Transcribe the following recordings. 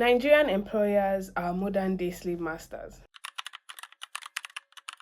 Nigerian employers are modern day slave masters.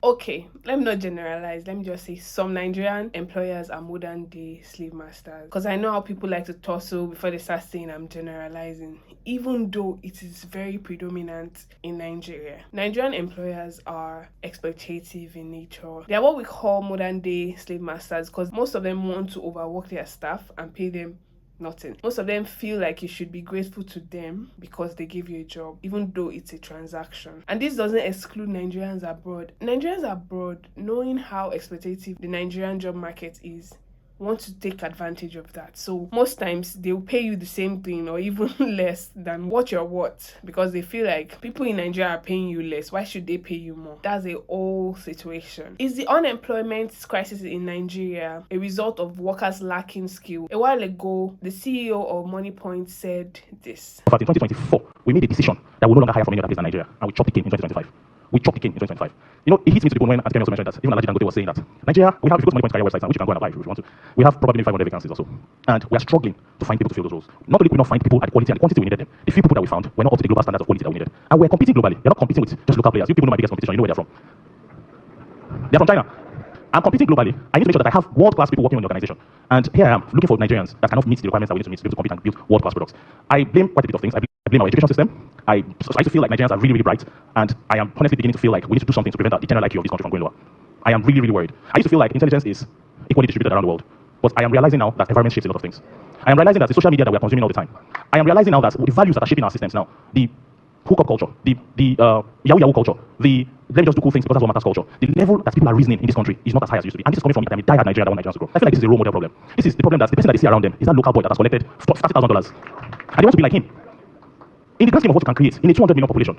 Okay, let me not generalize. Let me just say some Nigerian employers are modern day slave masters. Because I know how people like to tussle before they start saying I'm generalizing, even though it is very predominant in Nigeria. Nigerian employers are exploitative in nature. They are what we call modern day slave masters because most of them want to overwork their staff and pay them nothing. Most of them feel like you should be grateful to them because they gave you a job, even though it's a transaction. And this doesn't exclude Nigerians abroad. Nigerians abroad, knowing how exploitative the Nigerian job market is, want to take advantage of that. So most times they'll pay you the same thing or even less than what you're worth because they feel like people in Nigeria are paying you less. Why should they pay you more? That's a whole situation. Is the unemployment crisis in Nigeria a result of workers lacking skill? A while ago, the CEO of MoneyPoint said this. In 2024, we made a decision that we will no longer hire from any other place than Nigeria, and we chopped the cane in 2025. We chopped the cane in 2025. You know, it hits me to the bone when Auntie also mentioned that. Even Alhaji Dangote was saying that Nigeria, we have, if you go to MoneyPoint career website, which you can go and apply if you want to, we have probably 500 vacancies also. And we are struggling to find people to fill those roles. Not only could we not find people at the quality and the quantity we needed them, the few people that we found were not up to the global standards of quality that we needed. And we're competing globally. We're not competing with just local players. You people know my biggest competition, you know where they're from. They're from China. I'm competing globally. I need to make sure that I have world-class people working on the organization. And here I am, looking for Nigerians that cannot meet the requirements that we need to meet to be able to compete and build world-class products. I blame quite a bit of things. I blame our education system. I used to feel like Nigerians are really, really bright. And I am honestly beginning to feel like we need to do something to prevent the general IQ of this country from going lower. I am really, really worried. I used to feel like intelligence is equally distributed around the world. But I am realizing now that environment shapes a lot of things. I am realizing that the social media that we are consuming all the time. I am realizing now that the values that are shaping our systems now, the hookup culture, the yahoo yahoo culture, the let me just do cool things because that's what matters culture. The level that people are reasoning in this country is not as high as it used to be. And this is coming from me. I'm a diehard Nigerian that want Nigerians to grow. I feel like this is a role model problem. This is the problem that the person that they see around them is that local boy that has collected $30,000. And they want to be like him. In the grand scheme of what you can create in a 200 million population,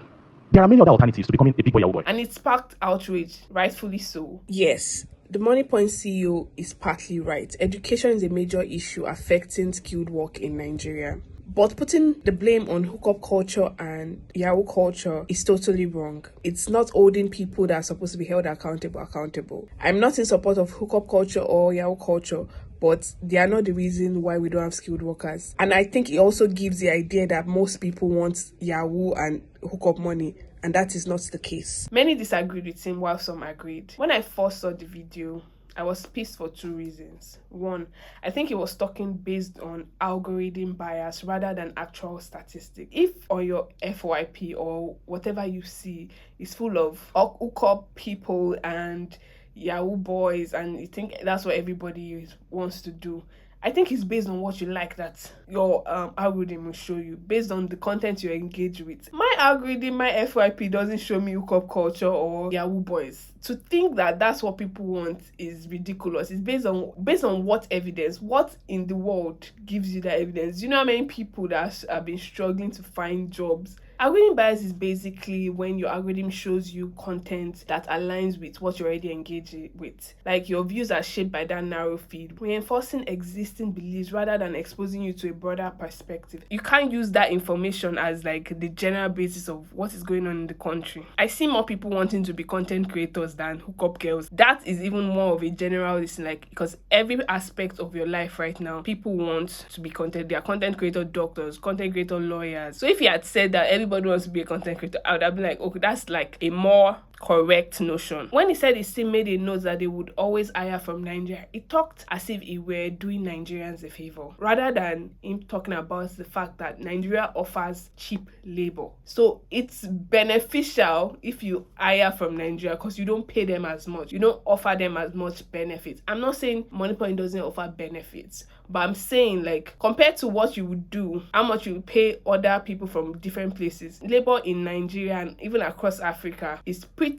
there are many other alternatives to becoming a big boy yahoo boy. And it sparked outrage, rightfully so. Yes, the MoneyPoint CEO is partly right. Education is a major issue affecting skilled work in Nigeria. But putting the blame on hookup culture and Yahoo culture is totally wrong. It's not holding people that are supposed to be held accountable. I'm not in support of hookup culture or Yahoo culture, but they are not the reason why we don't have skilled workers. And I think it also gives the idea that most people want Yahoo and hookup money, and that is not the case. Many disagreed with him while some agreed. When I first saw the video, I was pissed for two reasons. One, I think he was talking based on algorithm bias rather than actual statistics. If on your FYP or whatever you see is full of hookup people and Yahoo boys and you think that's what everybody wants to do, I think it's based on what you like that your algorithm will show you, based on the content you engage with. My algorithm, my FYP doesn't show me hookup culture or Yahoo boys. To think that that's what people want is ridiculous. It's based on what evidence? What in the world gives you that evidence? You know how many people that have been struggling to find jobs? Algorithm bias is basically when your algorithm shows you content that aligns with what you're already engaging with. Like your views are shaped by that narrow feed, reinforcing existing beliefs rather than exposing you to a broader perspective. You can't use that information as like the general basis of what is going on in the country. I see more people wanting to be content creators than hookup girls. That is even more of a general listen, like because every aspect of your life right now, people want to be content. They are content creator doctors, content creator lawyers. So if you had said that everybody wants to be a content creator, I would have been like, okay, that's like a more correct notion. When he said his team made a note that they would always hire from Nigeria, he talked as if he were doing Nigerians a favor, rather than him talking about the fact that Nigeria offers cheap labor. So it's beneficial if you hire from Nigeria because you don't pay them as much. You don't offer them as much benefits. I'm not saying MoneyPoint doesn't offer benefits, but I'm saying like compared to what you would do, how much you would pay other people from different places, labor in Nigeria and even across Africa is pretty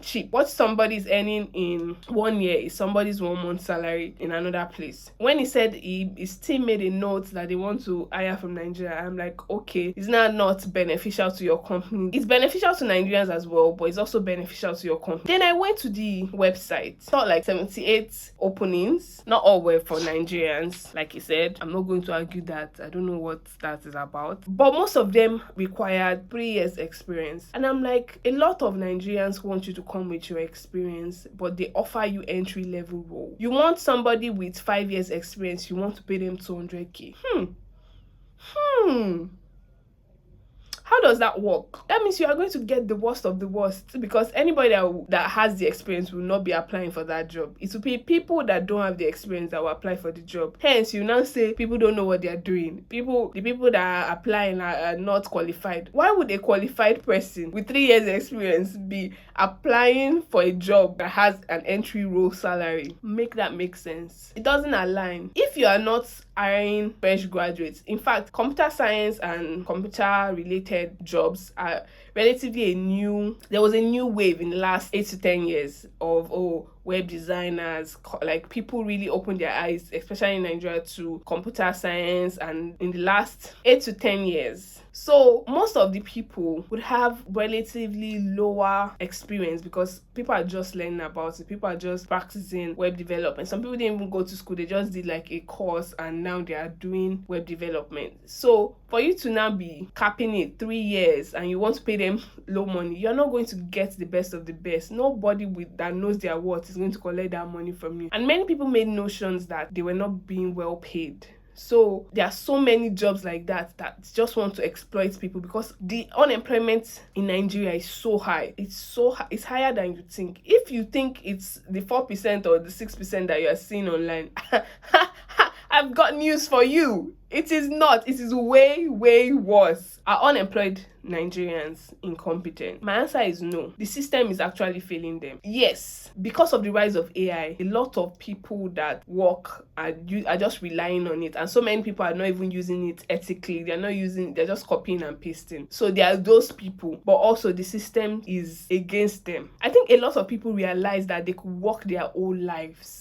cheap. What somebody's earning in 1 year is somebody's 1 month salary in another place. When he said his team made a note that they want to hire from Nigeria, I'm like, okay, is that not beneficial to your company? It's beneficial to Nigerians as well, but it's also beneficial to your company. Then I went to the website, saw like 78 openings. Not all were for Nigerians, like he said. I'm not going to argue that. I don't know what that is about, but most of them required 3 years experience. And I'm like, a lot of Nigerians want you to come with your experience, but they offer you entry level role. You want somebody with 5 years experience, you want to pay them 200k. How does that work? That means you are going to get the worst of the worst, because anybody that has the experience will not be applying for that job. It will be people that don't have the experience that will apply for the job. Hence, you now say people don't know what they are doing. The people that are applying are not qualified. Why would a qualified person with 3 years experience be applying for a job that has an entry role salary? Make that make sense. It doesn't align. If you are not hiring fresh graduates, in fact, computer science and computer related jobs are relatively there was a new wave in the last 8 to 10 years of web designers. Like, people really opened their eyes, especially in Nigeria, to computer science, and in the last 8 to 10 years. So most of the people would have relatively lower experience because people are just learning about it. People are just practicing web development. Some people didn't even go to school. They just did like a course and now they are doing web development. So for you to now be capping it 3 years and you want to pay them low money, you're not going to get the best of the best. Nobody that knows their worth is going to collect that money from you. And many people made notions that they were not being well paid. So there are so many jobs like that just want to exploit people, because the unemployment in Nigeria is so high. It's higher than you think. If you think it's the 4% or the 6% that you are seeing online, I've got news for you. It is not. It is way, way worse. Are unemployed Nigerians incompetent? My answer is no. The system is actually failing them. Yes, because of the rise of AI, a lot of people that work are just relying on it, and so many people are not even using it ethically. They're just copying and pasting. So there are those people, but also the system is against them. I think a lot of people realize that they could work their whole lives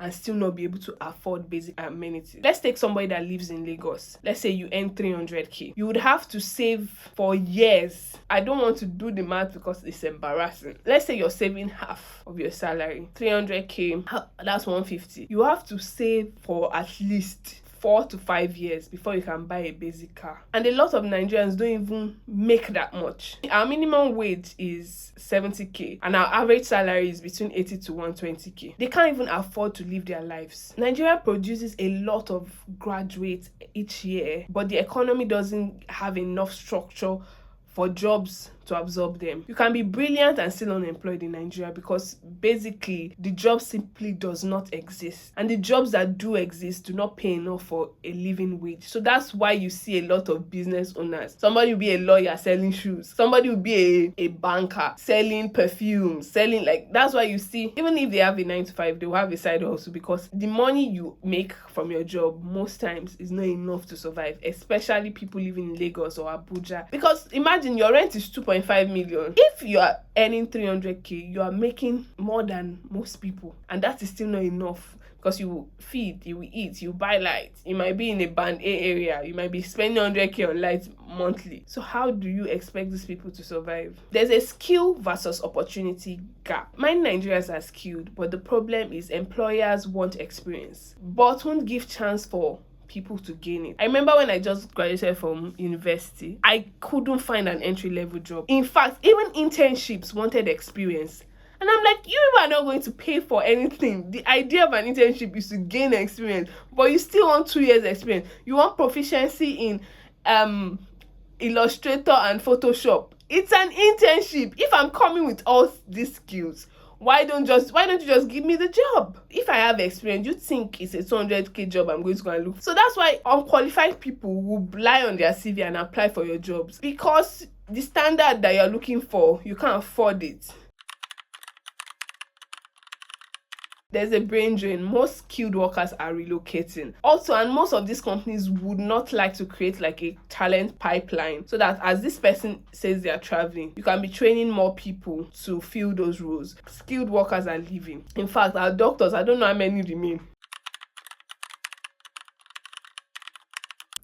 and still not be able to afford basic amenities. Let's take somebody that lives in Lagos. Let's say you earn 300k. You would have to save for years. I don't want to do the math because it's embarrassing. Let's say you're saving half of your salary. 300k, that's 150. You have to save for at least 4 to 5 years before you can buy a basic car. And a lot of Nigerians don't even make that much. Our minimum wage is 70k and our average salary is between 80 to 120k. They can't even afford to live their lives. Nigeria produces a lot of graduates each year, but the economy doesn't have enough structure for jobs to absorb them. You can be brilliant and still unemployed in Nigeria because basically the job simply does not exist. And the jobs that do exist do not pay enough for a living wage. So that's why you see a lot of business owners. Somebody will be a lawyer selling shoes. Somebody will be a banker selling perfume, that's why you see, even if they have a 9 to 5, they will have a side hustle, because the money you make from your job most times is not enough to survive, especially people living in Lagos or Abuja. Because imagine your rent is 2.5 million. If you are earning 300k, you are making more than most people, and that is still not enough, because you will feed, you will eat, you buy lights. You might be in a band A area, you might be spending 100k on lights monthly. So how do you expect these people to survive? There's a skill versus opportunity gap. Many Nigerians are skilled, but the problem is employers want experience but won't give chance for people to gain it. I remember when I just graduated from university, I couldn't find an entry-level job. In fact, even internships wanted experience. And I'm like, you are not going to pay for anything. The idea of an internship is to gain experience, but you still want 2 years experience. You want proficiency in Illustrator and Photoshop. It's an internship. If I'm coming with all these skills, why don't you just give me the job? If I have experience, you think it's a 200k job I'm going to go and look. So that's why unqualified people will lie on their CV and apply for your jobs, because the standard that you're looking for, you can't afford it. There's a brain drain. Most skilled workers are relocating. Also, and most of these companies would not like to create like a talent pipeline, so that as this person says they are traveling, you can be training more people to fill those roles. Skilled workers are leaving. In fact, our doctors, I don't know how many remain.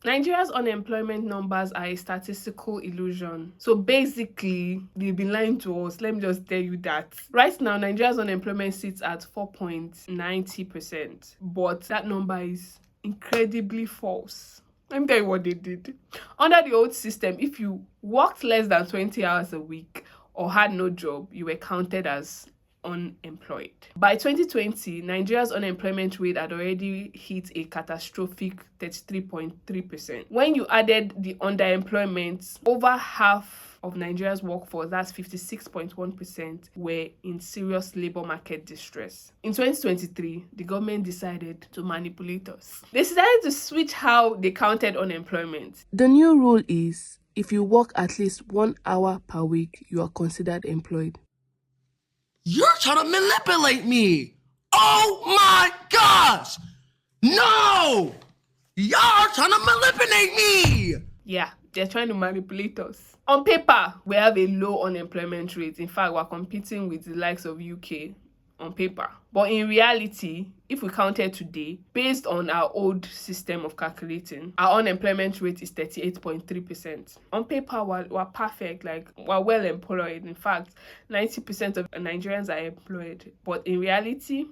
Nigeria's unemployment numbers are a statistical illusion. So basically, they've been lying to us. Let me just tell you that. Right now, Nigeria's unemployment sits at 4.90%. But that number is incredibly false. Let me tell you what they did. Under the old system, if you worked less than 20 hours a week or had no job, you were counted as unemployed. By 2020, Nigeria's unemployment rate had already hit a catastrophic 33.3%. When you added the underemployment, over half of Nigeria's workforce, that's 56.1%, were in serious labor market distress. In 2023, the government decided to manipulate us. They decided to switch how they counted unemployment. The new rule is, if you work at least 1 hour per week, you are considered employed. You're trying to manipulate me! Oh my gosh! No! Y'all trying to manipulate me! Yeah, they're trying to manipulate us. On paper, we have a low unemployment rate. In fact, we're competing with the likes of UK on paper. But in reality, if we counted today, based on our old system of calculating, our unemployment rate is 38.3%. On paper, we're perfect, like we're well employed. In fact, 90% of Nigerians are employed. But in reality,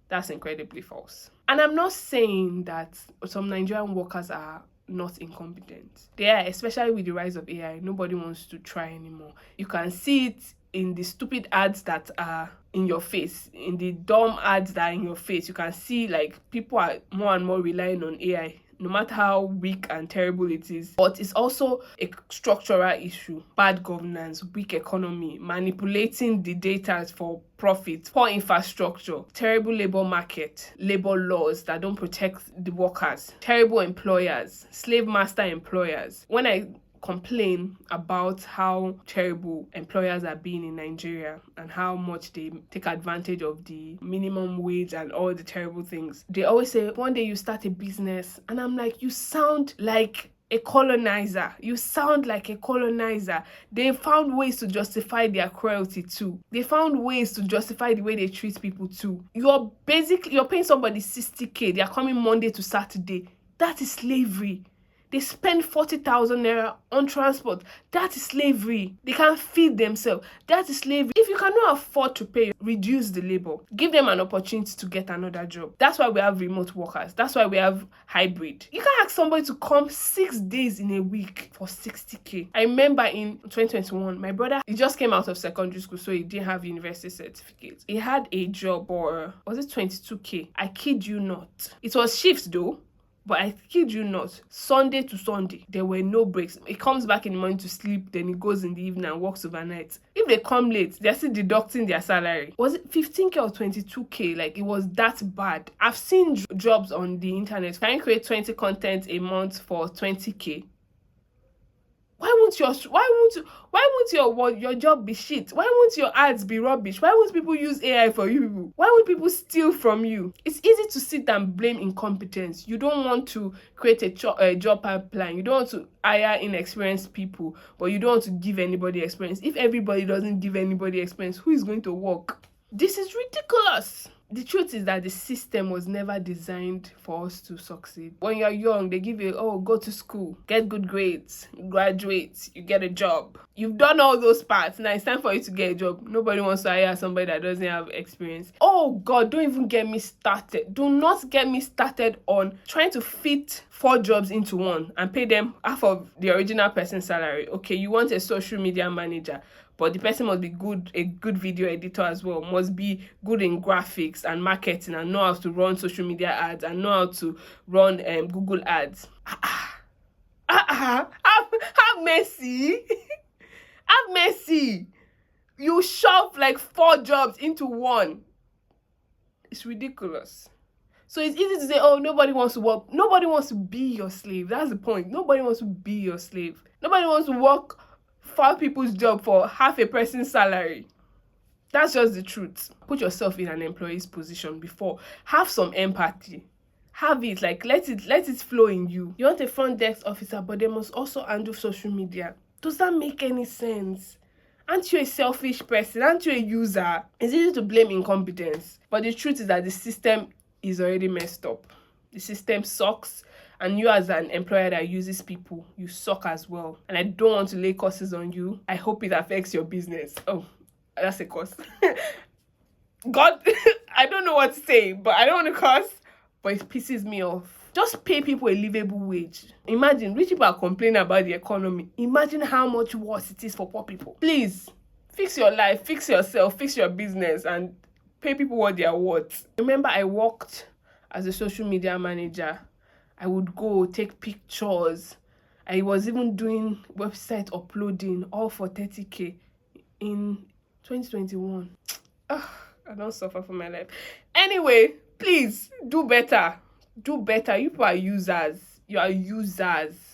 that's incredibly false. And I'm not saying that some Nigerian workers are not incompetent. They are, especially with the rise of AI. Nobody wants to try anymore. You can see it in the stupid ads that are in your face, in the dumb ads that are in your face. You can see like people are more and more relying on AI, no matter how weak and terrible it is. But it's also a structural issue. Bad governance, weak economy, manipulating the data for profit, poor infrastructure, terrible labor market, labor laws that don't protect the workers, terrible employers, slave master employers. When I complain about how terrible employers are being in Nigeria and how much they take advantage of the minimum wage and all the terrible things, they always say, one day you start a business. And I'm like, you sound like a colonizer. You sound like a colonizer. They found ways to justify their cruelty too. They found ways to justify the way they treat people too. You're paying somebody 60k. They're coming Monday to Saturday. That is slavery. They spend 40,000 naira on transport. That is slavery. They can't feed themselves. That is slavery. If you cannot afford to pay, reduce the labor. Give them an opportunity to get another job. That's why we have remote workers. That's why we have hybrid. You can't ask somebody to come 6 days in a week for 60k. I remember in 2021, my brother, he just came out of secondary school, so he didn't have university certificate. He had a job for, was it 22k? I kid you not. It was shifts though. But I kid you not, Sunday to Sunday, there were no breaks. He comes back in the morning to sleep, then he goes in the evening and works overnight. If they come late, they're still deducting their salary. Was it 15k or 22k? Like, it was that bad. I've seen jobs on the internet. Can you create 20 content a month for 20k? Why won't your job be shit? Why won't your ads be rubbish? Why won't people use AI for you? Why won't people steal from you? It's easy to sit and blame incompetence. You don't want to create a job pipeline. You don't want to hire inexperienced people, but you don't want to give anybody experience. If everybody doesn't give anybody experience, who is going to work? This is ridiculous. The truth is that the system was never designed for us to succeed. When you're young, they give you, go to school, get good grades, graduate, you get a job. You've done all those parts. Now it's time for you to get a job. Nobody wants to hire somebody that doesn't have experience. Oh God, don't even get me started. Do not get me started on trying to fit 4 jobs into one and pay them half of the original person's salary. Okay, you want a social media manager, but the person must be a good video editor as well, must be good in graphics and marketing and know how to run social media ads and know how to run Google ads. Have mercy. Have mercy. You shove like 4 jobs into one. It's ridiculous. So it's easy to say, nobody wants to work. Nobody wants to be your slave. That's the point. Nobody wants to be your slave. Nobody wants to work 5 people's job for half a person's salary. That's just the truth. Put yourself in an employee's position before. Have some empathy. Have it, like let it flow in you. You want a front desk officer, but they must also handle social media. Does that make any sense? Aren't you a selfish person? Aren't you a user? It's easy to blame incompetence, but the truth is that the system is already messed up. The system sucks. And you as an employer that uses people, you suck as well. And I don't want to lay curses on you. I hope it affects your business. Oh, that's a curse. God, I don't know what to say, but I don't want to curse, but it pisses me off. Just pay people a livable wage. Imagine, rich people are complaining about the economy. Imagine how much worse it is for poor people. Please, Fix your life, fix yourself, fix your business, and pay people what they are worth. Remember, I worked as a social media manager. I would go take pictures. I was even doing website uploading, all for 30K in 2021. Ugh, I don't suffer for my life. Anyway, please do better. Do better. You people are users. You are users.